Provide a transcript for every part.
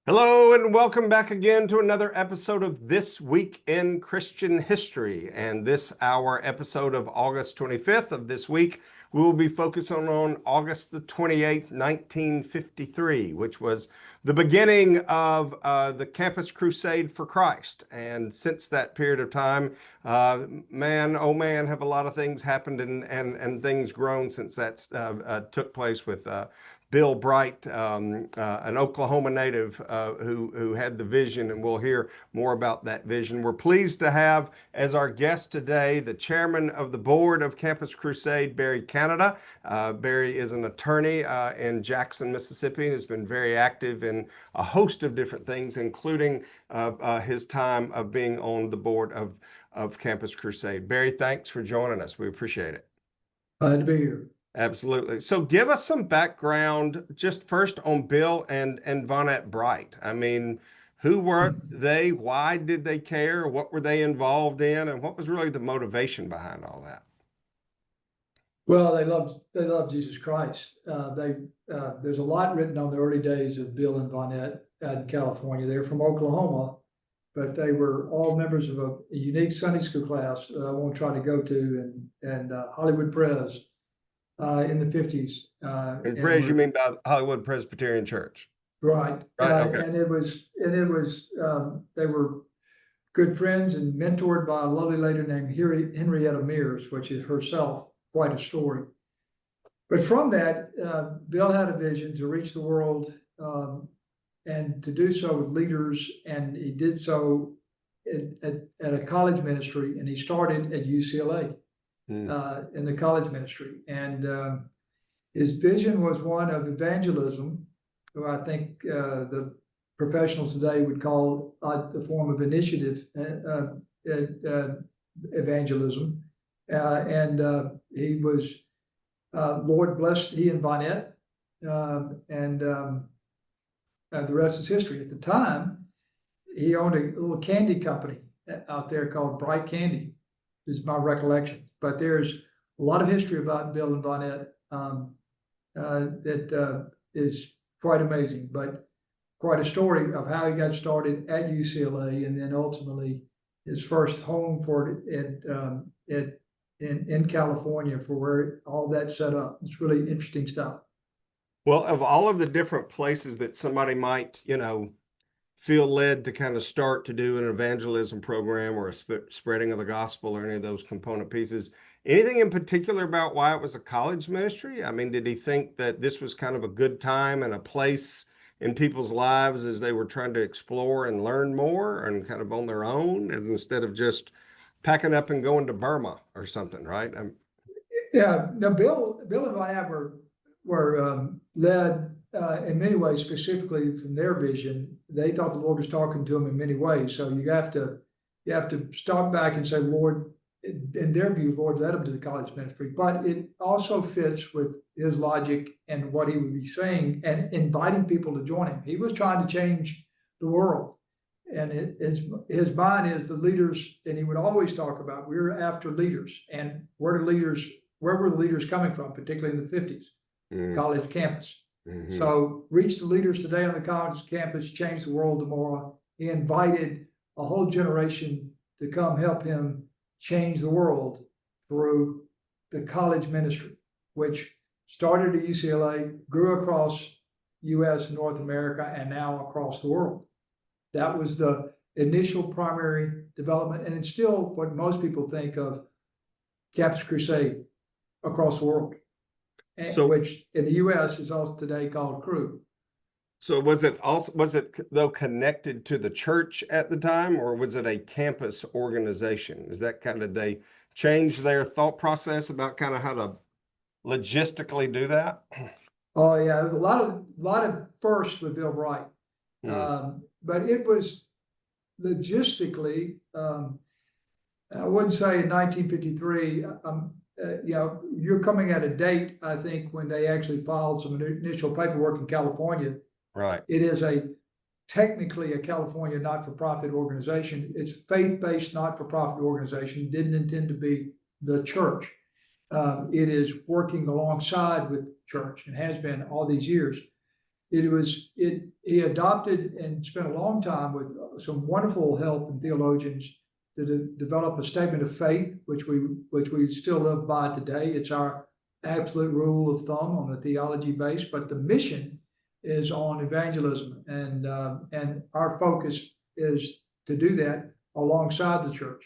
Hello and welcome back again to another episode of This Week in Christian History. And this, our episode of August 25th of this week, we will be focusing on August the 28th, 1953, which was the beginning of the Campus Crusade for Christ. And since that period of time, man, oh man, have a lot of things happened and things grown since that took place with Bill Bright, an Oklahoma native who had the vision, and we'll hear more about that vision. We're pleased to have as our guest today the chairman of the board of Campus Crusade, Barry Cannada. Barry is an attorney in Jackson, Mississippi, and has been very active in a host of different things, including his time of being on the board of Campus Crusade. Barry, thanks for joining us. We appreciate it. Glad to be here. Absolutely. So give us some background just first on Bill and Vonette Bright. I mean, who were they? Why did they care? What were they involved in? And what was really the motivation behind all that? Well, they loved Jesus Christ. There's a lot written on the early days of Bill and Vonette in California. They're from Oklahoma, but they were all members of a unique Sunday school class I won't try to go to, and Hollywood Pres. In the 50s. And Pres, you mean by Hollywood Presbyterian Church? Right. Okay. And it was they were good friends and mentored by a lovely lady named Henrietta Mears, which is herself quite a story. But from that, Bill had a vision to reach the world and to do so with leaders, and he did so at a college ministry, and he started at UCLA. In the college ministry, and his vision was one of evangelism, who I think the professionals today would call the form of initiative evangelism, and he was Lord blessed he and Vonette, and the rest is history. At the time, he owned a little candy company out there called Bright Candy, is my recollection. But there's a lot of history about Bill and Vonette that is quite amazing, but quite a story of how he got started at UCLA, and then ultimately his first home for it in California, for where all that set up. It's really interesting stuff. Well, of all of the different places that somebody might, feel led to kind of start to do an evangelism program or a spreading of the gospel or any of those component pieces, anything in particular about why it was a college ministry? I mean, did he think that this was kind of a good time and a place in people's lives as they were trying to explore and learn more and kind of on their own, instead of just packing up and going to Burma or something, right? Yeah, no, Bill and Vonette were led in many ways, specifically from their vision. They thought the Lord was talking to them in many ways. So you have to stop back and say, Lord, in their view, Lord led them to the college ministry. But it also fits with his logic and what he would be saying and inviting people to join him. He was trying to change the world. And his mind is the leaders, and he would always talk about, we're after leaders. And where were the leaders coming from, particularly in the 50s, college campus. So reach the leaders today on the college campus, change the world tomorrow. He invited a whole generation to come help him change the world through the college ministry, which started at UCLA, grew across US, North America, and now across the world. That was the initial primary development, and it's still what most people think of Campus Crusade across the world. So, which in the U.S. is also today called CRU. So was it though connected to the church at the time, or was it a campus organization? Is that kind of, they changed their thought process about kind of how to logistically do that? Oh yeah, there was a lot of firsts with Bill Bright, but it was logistically. I wouldn't say in 1953. You're coming at a date, I think, when they actually filed some initial paperwork in California. Right. It is technically a California not-for-profit organization. It's faith-based not-for-profit organization. Didn't intend to be the church. It is working alongside with church and has been all these years. he adopted and spent a long time with some wonderful help and theologians to develop a statement of faith, which we still live by today. It's our absolute rule of thumb on the theology base, but the mission is on evangelism, and our focus is to do that alongside the church.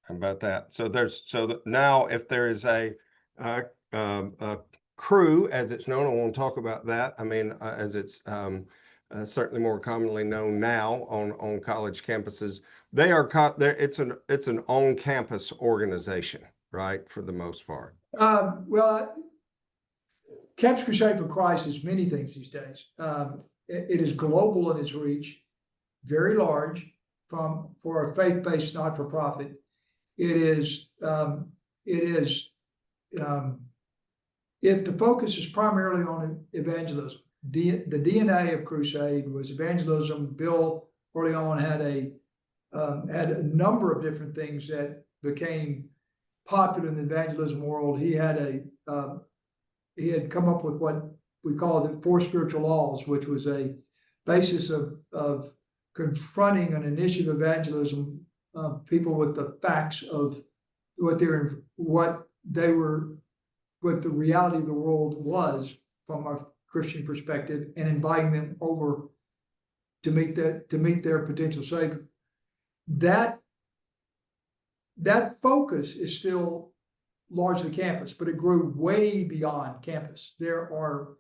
How about that? Now if there is a CRU, as it's known, I won't talk about that. I mean, as it's certainly more commonly known now on college campuses, it's an on-campus organization, right, for the most part. Well, Campus Crusade for Christ is many things these days. It is global in its reach, very large, for a faith-based not-for-profit. If the focus is primarily on evangelism, the DNA of Crusade was evangelism. Bill early on had a number of different things that became popular in the evangelism world. He had come up with what we call the 4 spiritual laws, which was a basis of confronting an initiative of evangelism, people with the facts of what the reality of the world was from a Christian perspective, and inviting them over to meet their potential Savior. That focus is still largely campus, but it grew way beyond campus. There are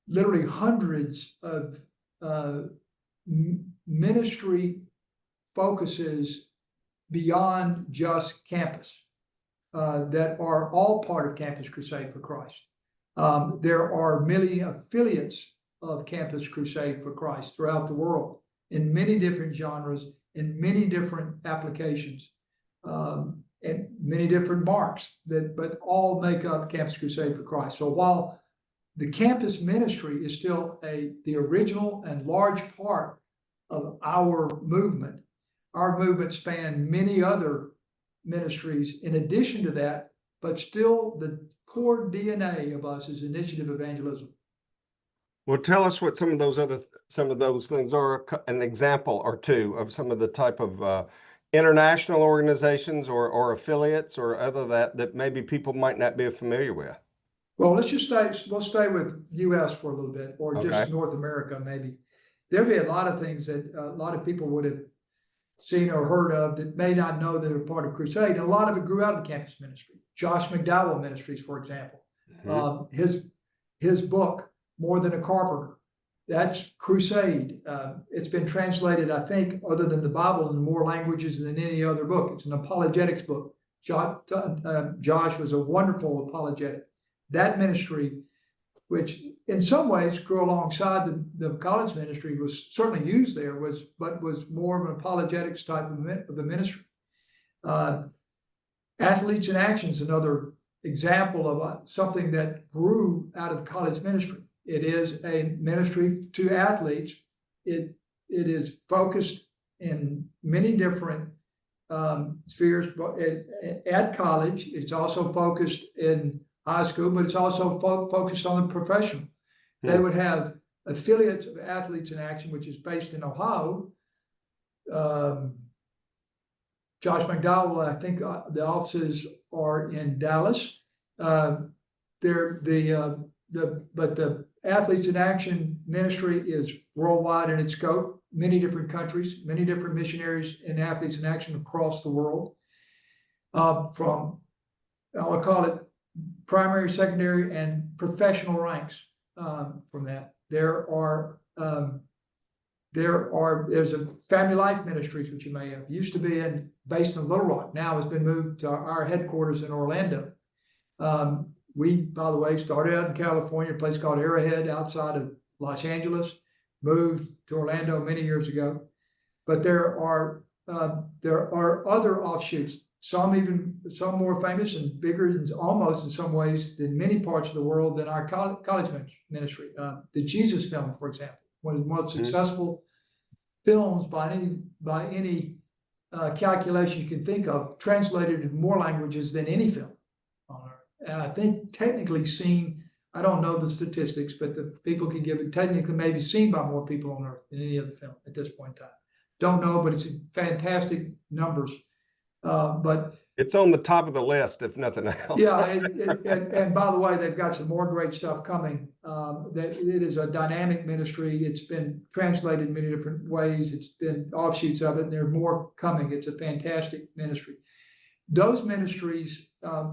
literally hundreds of ministry focuses beyond just campus that are all part of Campus Crusade for Christ. There are many affiliates of Campus Crusade for Christ throughout the world in many different genres, in many different applications, and many different marks, but all make up Campus Crusade for Christ. So while the campus ministry is still the original and large part of our movement spanned many other ministries in addition to that, but still the core DNA of us is initiative evangelism. Well, tell us what some of those things are, an example or two of some of the type of international organizations or affiliates or other that maybe people might not be familiar with. Well, we'll stay with US for a little bit, or just North America maybe. There'll be a lot of things that a lot of people would have seen or heard of that may not know that are part of Crusade, and a lot of it grew out of the campus ministry. Josh McDowell Ministries, for example, his book, More Than a Carpenter, that's Crusade. It's been translated, I think, other than the Bible, in more languages than any other book. It's an apologetics book. Josh was a wonderful apologetic. That ministry, which in some ways grew alongside the college ministry, was certainly used there, but was more of an apologetics type of the ministry. Athletes in Action is another example of something that grew out of the college ministry. It is a ministry to athletes. It is focused in many different spheres at college. It's also focused in high school, but it's also focused on the professional. They would have affiliates of Athletes in Action, which is based in Ohio. Josh McDowell, I think the offices are in Dallas. But the Athletes in Action ministry is worldwide in its scope, many different countries, many different missionaries in Athletes in Action across the world. From, I'll call it primary, secondary, and professional ranks. From that, there's a Family Life Ministries, which you may have used to be based in Little Rock, now has been moved to our headquarters in Orlando. We, by the way, started out in California, a place called Arrowhead outside of Los Angeles, moved to Orlando many years ago. But there are other offshoots, some more famous and bigger, almost in some ways, than many parts of the world than our college ministry. The Jesus Film, for example, one of the most successful films by any calculation you can think of, translated in more languages than any film on earth. And I think technically seen, I don't know the statistics, but the people can give it, technically maybe seen by more people on earth than any other film at this point in time. Don't know, but it's fantastic numbers. But it's on the top of the list, if nothing else. yeah, and by the way, they've got some more great stuff coming. That it is a dynamic ministry. It's been translated in many different ways. It's been offshoots of it, and there are more coming. It's a fantastic ministry. Those ministries, I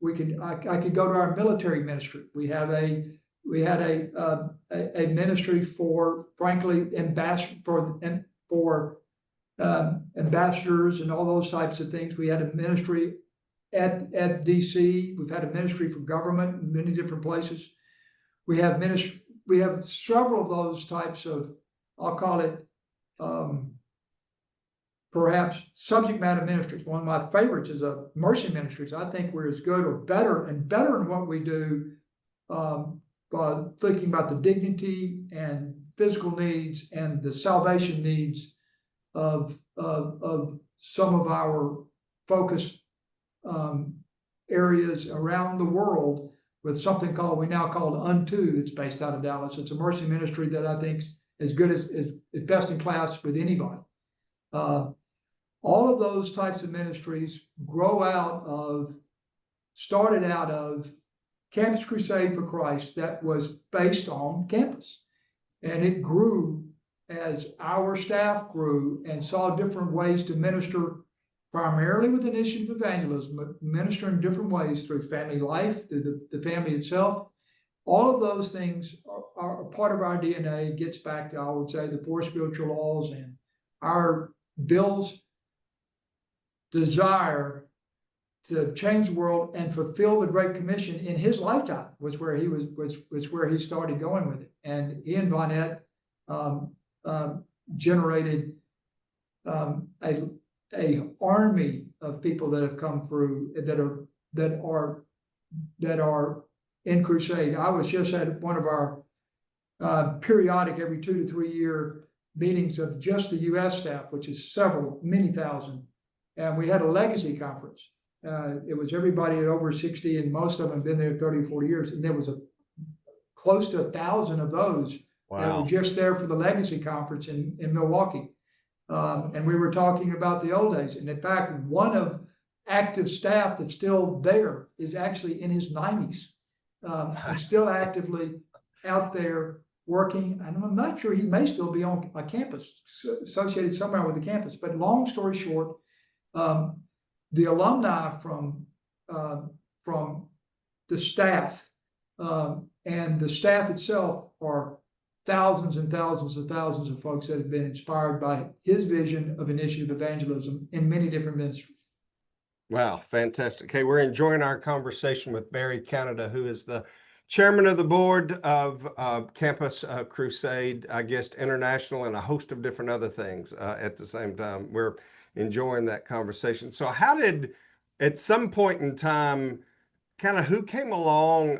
could go to our military ministry. We had a ministry for, frankly, ambassadors and all those types of things. We had a ministry at DC. We've had a ministry for government in many different places. We have several of those types of, I'll call it, perhaps subject matter ministries. One of my favorites is a mercy ministries. I think we're as good or better in what we do, by thinking about the dignity and physical needs and the salvation needs of some of our focus areas around the world, with something we now call Unto, that's based out of Dallas. It's a mercy ministry that I think is as good as best in class with anybody. All of those types of ministries started out of Campus Crusade for Christ, that was based on campus. And it grew as our staff grew and saw different ways to minister, primarily with an issue of evangelism, but minister in different ways through family life, through the family itself. All of those things are a part of our DNA. It gets back to, I would say, the 4 spiritual laws and Bill's desire to change the world and fulfill the Great Commission in his lifetime was where he started going with it. And he and Vonette generated a army of people that have come through that are in Crusade. I was just at one of our periodic every 2 to 3 year meetings of just the U.S. staff, which is many thousand, and we had a legacy conference. It was everybody at over 60, and most of them have been there 30, 40 years, and there was close to 1,000 of those. Wow. That were just there for the legacy conference in Milwaukee. And we were talking about the old days. And in fact, one of active staff that's still there is actually in his 90s, and still actively out there working. And I'm not sure, he may still be on a campus, associated somewhere with the campus. But long story short, the alumni from the staff and the staff itself are thousands and thousands and thousands of folks that have been inspired by his vision of initiative evangelism in many different ministries. Wow, fantastic. Hey, we're enjoying our conversation with Barry Cannada, who is the chairman of the board of Campus Crusade, I guess, International, and a host of different other things at the same time. We're enjoying that conversation. So how did, at some point in time, kind of who came along,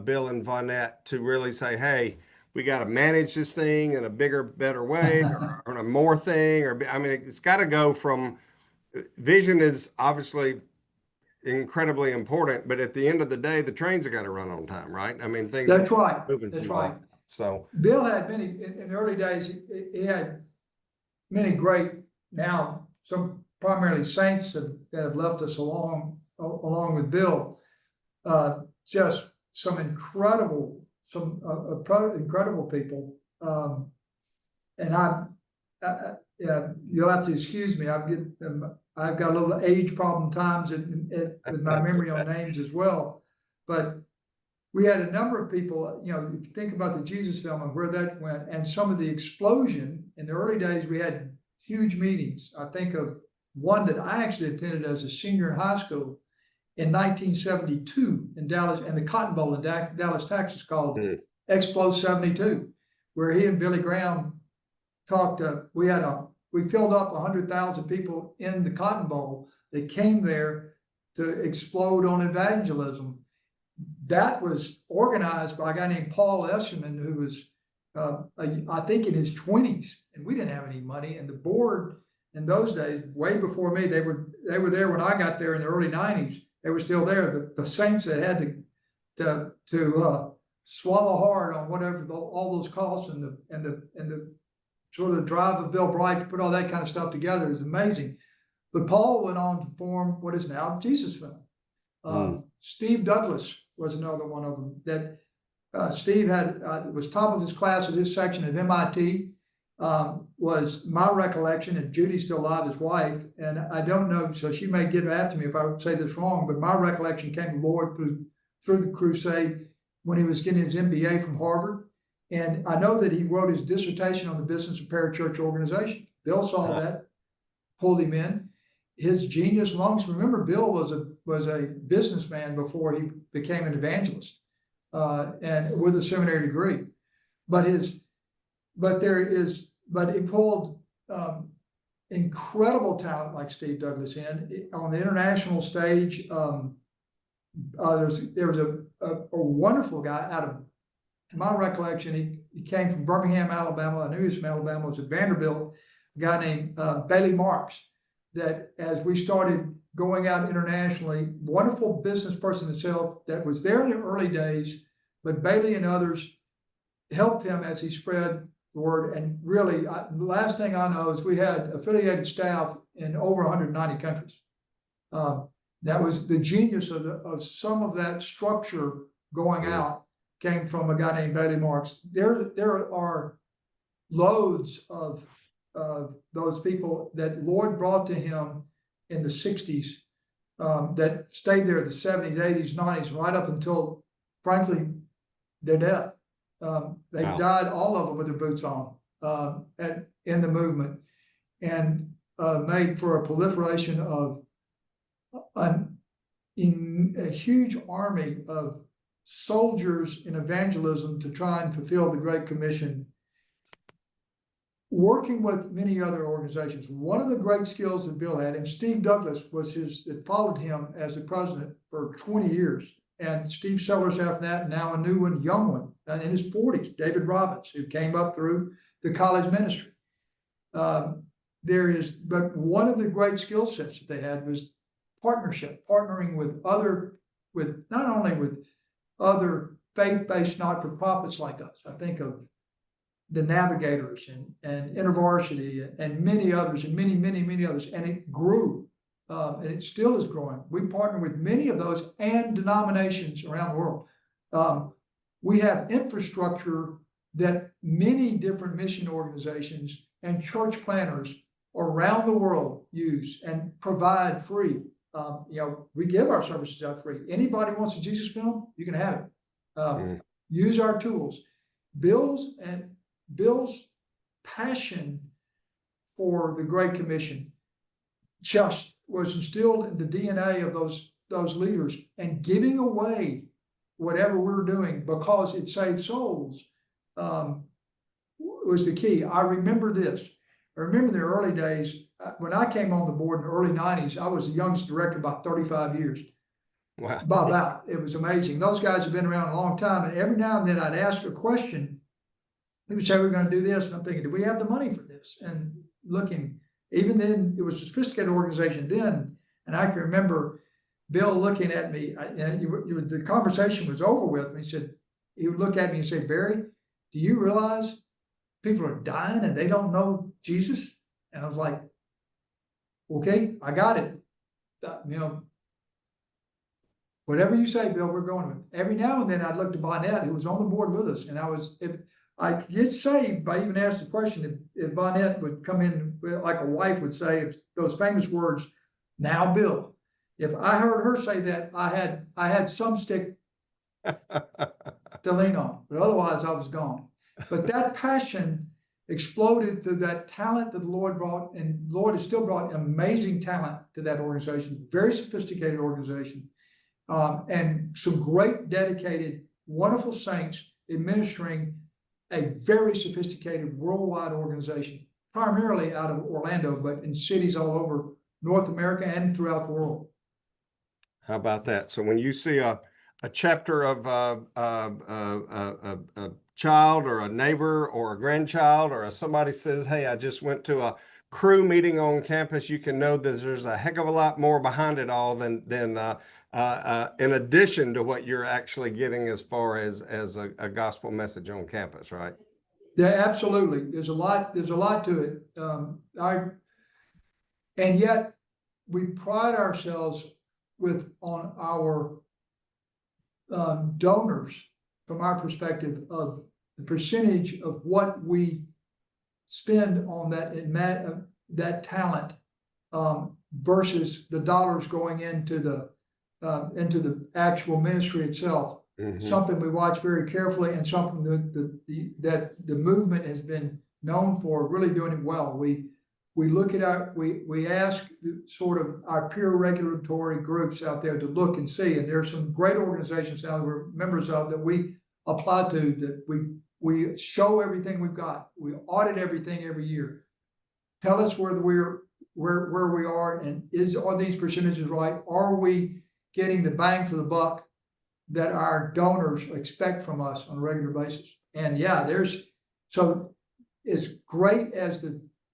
Bill and Vonette, to really say, hey, we got to manage this thing in a bigger, better way, or a more thing, I mean, it's got to go from, vision is obviously incredibly important, but at the end of the day, the trains have got to run on time, right? I mean, things. That's right. That's right. So Bill had many, in the early days, he had many great, now some primarily saints that have left us along with Bill, just some incredible people. And yeah, you'll have to excuse me. I've got a little age problem times with my memory on names as well. But we had a number of people, if you think about the Jesus film and where that went, and some of the explosion in the early days, we had huge meetings. I think of one that I actually attended as a senior in high school in 1972 in Dallas, and the Cotton Bowl in Dallas, Texas, called Explo 72, where he and Billy Graham talked. We filled up 100,000 people in the Cotton Bowl that came there to explode on evangelism. That was organized by a guy named Paul Escherman, who was, I think, in his 20s, and we didn't have any money. And the board in those days, way before me, they were there when I got there in the early 90s. They were still there. The saints that had to swallow hard on whatever all those costs and the sort of drive of Bill Bright to put all that kind of stuff together is amazing. But Paul went on to form what is now Jesus Film. Steve Douglas was another one of them that Steve had was top of his class at his section at MIT. Was my recollection, and Judy's still alive, his wife, and I don't know, so she may get after me if I say this wrong, but my recollection came to the Lord through the crusade when he was getting his MBA from Harvard. And I know that he wrote his dissertation on the business of parachurch organization. Bill saw that, pulled him in. His genius lungs. Remember, Bill was a businessman before he became an evangelist, and with a seminary degree. But he pulled incredible talent like Steve Douglas in on the international stage. There was a wonderful guy out of my recollection. He came from Birmingham, Alabama. I knew he was from Alabama. Was at Vanderbilt. A guy named Bailey Marks. That as we started going out internationally, wonderful business person himself that was there in the early days, but Bailey and others helped him as he spread the word. And really, the last thing I know is we had affiliated staff in over 190 countries. That was the genius of some of that structure going out came from a guy named Bailey Marks. There are loads of those people that Lord brought to him in the 60s that stayed there in the 70s, 80s, 90s, right up until, frankly, their death. They died, all of them, with their boots on in the movement, and made for a proliferation of a huge army of soldiers in evangelism to try and fulfill the Great Commission, working with many other organizations. One of the great skills that Bill had, and Steve Douglas that followed him as the president for 20 years. And Steve Sellers after that, and now a new one, young one, in his 40s, David Robbins, who came up through the college ministry. But one of the great skill sets that they had was partnership, partnering not only with other faith-based not-for-profits like us. I think of the Navigators and InterVarsity and many others and many others, and it grew. And it still is growing. We partner with many of those and denominations around the world. We have infrastructure that many different mission organizations and church planners around the world use and provide free. We give our services out free. Anybody wants a Jesus film, you can have it. Use our tools. Bill's passion for the Great Commission just was instilled in the DNA of those leaders, and giving away whatever we're doing because it saved souls was the key. I remember this. I remember the early days when I came on the board in the early 90s. I was the youngest director by 35 years. Wow. By about. It was amazing. Those guys have been around a long time, and every now and then I'd ask a question. He would say, we're going to do this, and I'm thinking, do we have the money for this? And looking, even then, it was a sophisticated organization then, and I can remember Bill looking at me, the conversation was over with, and he would look at me and say, Barry, do you realize people are dying and they don't know Jesus? And I was like, okay, I got it. Whatever you say, Bill, we're going with. Every now and then I'd look to Bonnet, who was on the board with us, and I get saved by even asking the question if Bonnet would come in like a wife would say, those famous words, now Bill. If I heard her say that, I had some stick to lean on, but otherwise I was gone. But that passion exploded through that talent that the Lord brought, and the Lord has still brought amazing talent to that organization, very sophisticated organization, and some great, dedicated, wonderful saints administering a very sophisticated worldwide organization, primarily out of Orlando, but in cities all over North America and throughout the world. How about that? So when you see a chapter of a child or a neighbor or a grandchild, or somebody says, hey, I just went to a Cru meeting on campus, you can know that there's a heck of a lot more behind it all than in addition to what you're actually getting as far as a gospel message on campus, right? Yeah, absolutely. There's a lot to it. And yet we pride ourselves on our donors from our perspective of the percentage of what we spend on that talent versus the dollars going into the actual ministry itself. Mm-hmm. Something we watch very carefully, and something that the movement has been known for really doing it well. We look at we ask sort of our peer regulatory groups out there to look and see, and there's some great organizations now that we're members of that we apply to, that we show everything we've got. We audit everything every year. Tell us where we are, and are these percentages right? Are we getting the bang for the buck that our donors expect from us on a regular basis? And yeah, so as great as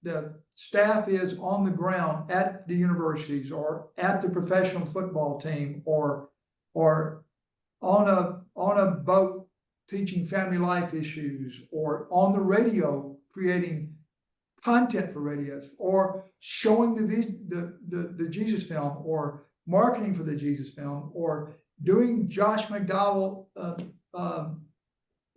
the staff is on the ground at the universities or at the professional football team or on a boat teaching family life issues, or on the radio creating content for radios, or showing the Jesus film, or marketing for the Jesus film, or doing Josh McDowell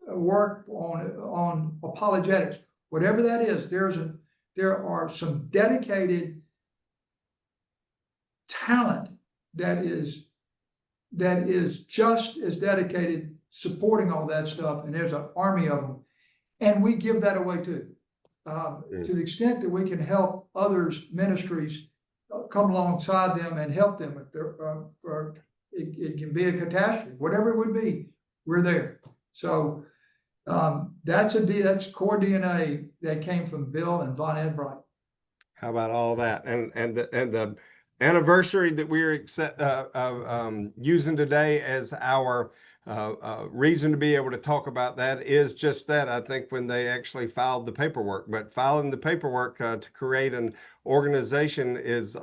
work on apologetics, whatever that is. There are some dedicated talent that is just as dedicated supporting all that stuff, and there's an army of them, and we give that away too. To the extent that we can help others ministries come alongside them and help them if they're it can be a catastrophe, whatever it would be, we're there. So that's core DNA that came from Bill and Von Edbright. How about all that? And the anniversary that we're using today as our reason to be able to talk about that is just that. I think when they actually filed the paperwork, but filing the paperwork to create an organization is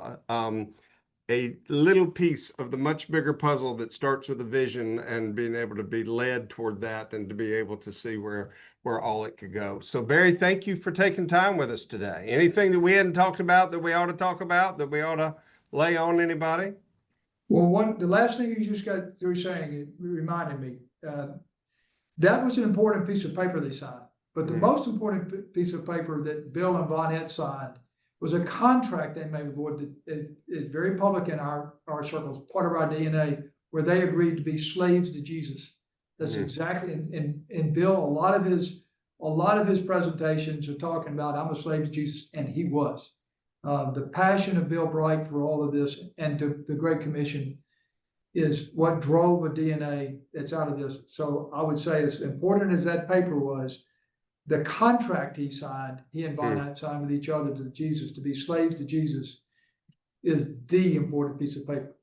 a little piece of the much bigger puzzle that starts with a vision and being able to be led toward that and to be able to see where all it could go. So Barry, thank you for taking time with us today. Anything that we hadn't talked about that we ought to talk about, that we ought to lay on anybody? Well, the last thing you just got through saying, it reminded me, that was an important piece of paper they signed. But the most important piece of paper that Bill and Von Ed signed was a contract they made with the board that is very public in our circles, part of our DNA, where they agreed to be slaves to Jesus. That's exactly, and Bill, a lot of his presentations are talking about, I'm a slave to Jesus, and he was. The passion of Bill Bright for all of this and to the Great Commission is what drove a DNA that's out of this. So I would say, as important as that paper was, the contract he and Von signed with each other to Jesus, to be slaves to Jesus, is the important piece of paper.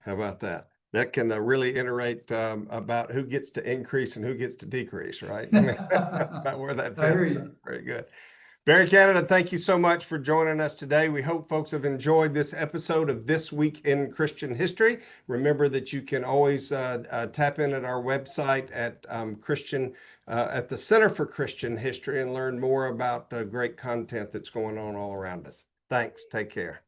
How about that? That can really iterate about who gets to increase and who gets to decrease, right? I mean, about where that fits. I hear you. That's very good. Barry Cannada, thank you so much for joining us today. We hope folks have enjoyed this episode of This Week in Christian History. Remember that you can always tap in at our website at at the Center for Christian History and learn more about great content that's going on all around us. Thanks. Take care.